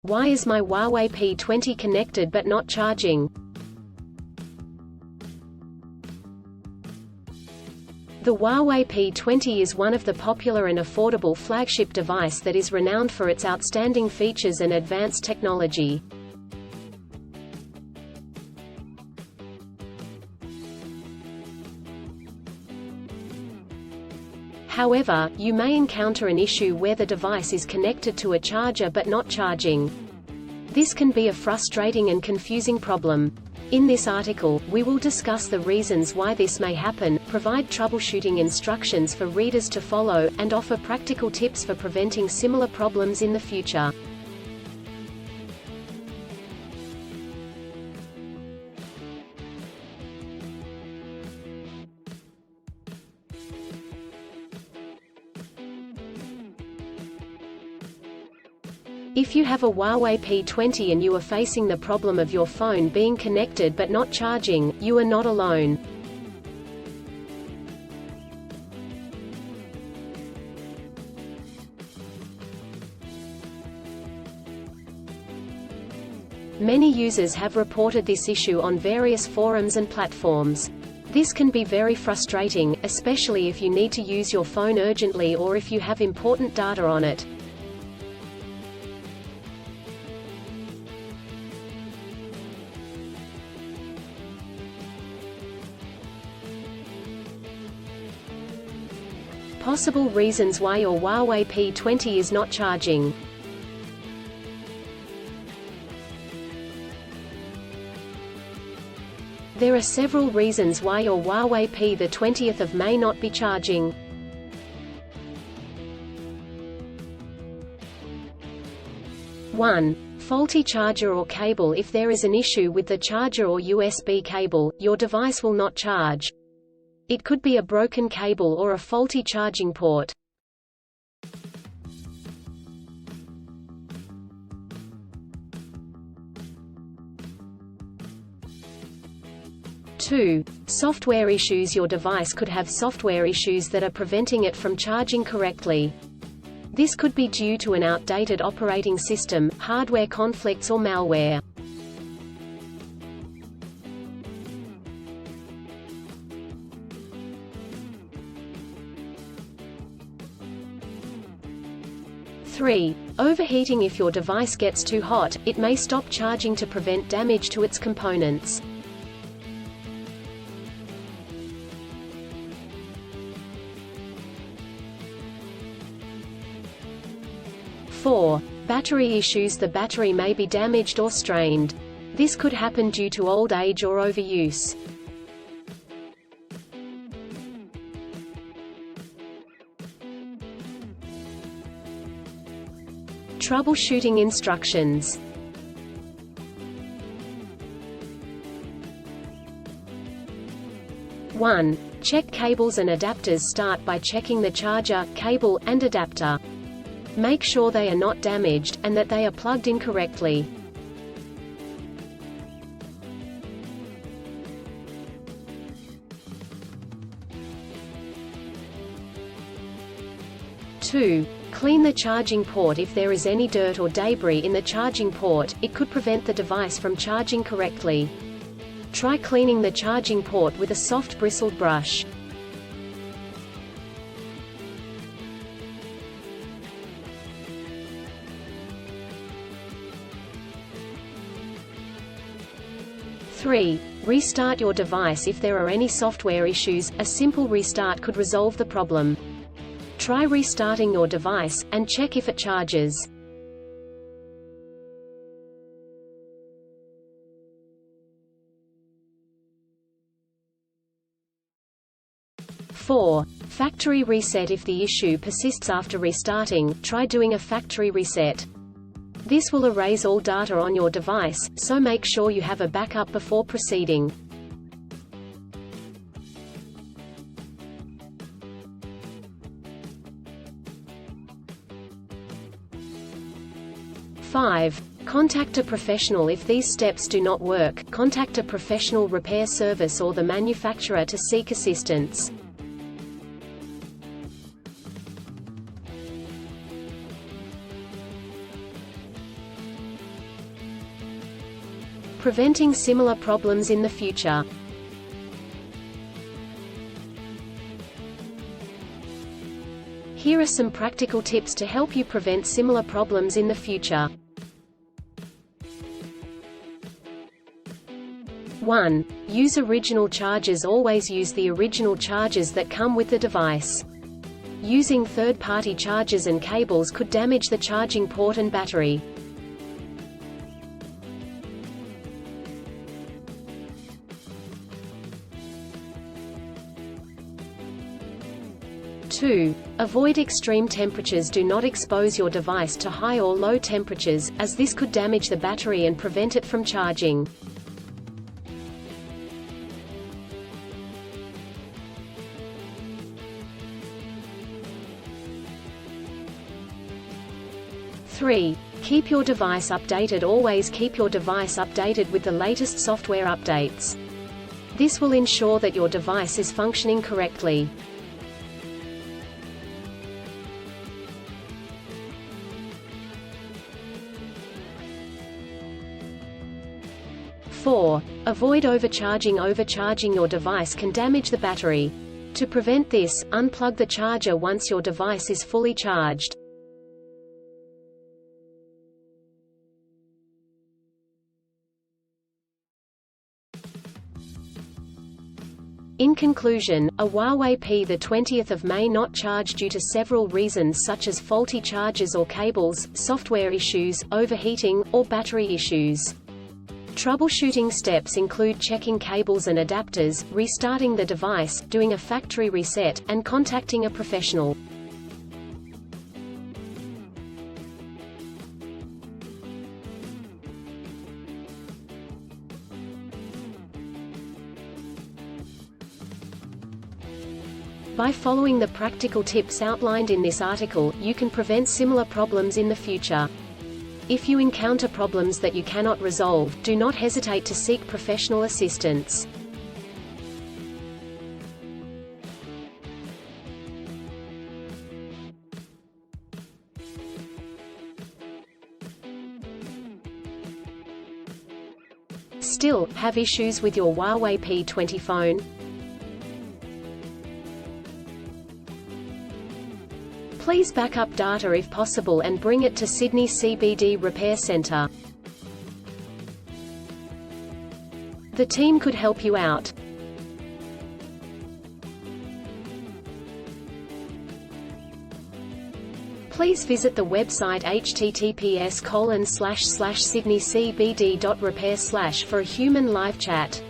Why is my Huawei P20 connected but not charging? The Huawei P20 is one of the popular and affordable flagship device that is renowned for its outstanding features and advanced technology. However, you may encounter an issue where the device is connected to a charger but not charging. This can be a frustrating and confusing problem. In this article, we will discuss the reasons why this may happen, provide troubleshooting instructions for readers to follow, and offer practical tips for preventing similar problems in the future. If you have a Huawei P20 and you are facing the problem of your phone being connected but not charging, you are not alone. Many users have reported this issue on various forums and platforms. This can be very frustrating, especially if you need to use your phone urgently or if you have important data on it. Possible reasons why your Huawei P20 is not charging. There are several reasons why your Huawei P20 may not be charging. (1) Faulty charger or cable. If there is an issue with the charger or USB cable, your device will not charge. It could be a broken cable or a faulty charging port. (2) Software issues. Your device could have software issues that are preventing it from charging correctly. This could be due to an outdated operating system, hardware conflicts or malware. (3) Overheating. If your device gets too hot, it may stop charging to prevent damage to its components. (4) Battery issues. The battery may be damaged or strained. This could happen due to old age or overuse. Troubleshooting instructions. (1) Check cables and adapters. Start by checking the charger, cable, and adapter. Make sure they are not damaged, and that they are plugged in correctly. (2) Clean the charging port. If there is any dirt or debris in the charging port, it could prevent the device from charging correctly. Try cleaning the charging port with a soft bristled brush. (3) Restart your device. If there are any software issues, a simple restart could resolve the problem. Try restarting your device, and check if it charges. (4) Factory reset. If the issue persists after restarting, try doing a factory reset. This will erase all data on your device, so make sure you have a backup before proceeding. (5) Contact a professional. If these steps do not work, contact a professional repair service or the manufacturer to seek assistance. preventing similar problems in the future. Here are some practical tips to help you prevent similar problems in the future. 1. Use original chargers. Always use the original chargers that come with the device. Using third-party chargers and cables could damage the charging port and battery. 2. Avoid extreme temperatures. Do not expose your device to high or low temperatures, as this could damage the battery and prevent it from charging. 3. Keep your device updated. Always keep your device updated with the latest software updates. This will ensure that your device is functioning correctly. 4. Avoid overcharging. Overcharging your device can damage the battery. To prevent this, unplug the charger once your device is fully charged. In conclusion, a Huawei P20 of May not charge due to several reasons such as faulty chargers or cables, software issues, overheating, or battery issues. Troubleshooting steps include checking cables and adapters, restarting the device, doing a factory reset, and contacting a professional. By following the practical tips outlined in this article, you can prevent similar problems in the future. If you encounter problems that you cannot resolve, do not hesitate to seek professional assistance. Still, have issues with your Huawei P20 phone? Please back up data if possible and bring it to Sydney CBD Repair Centre. The team could help you out. Please visit the website https://sydneycbd.repair/ for a human live chat.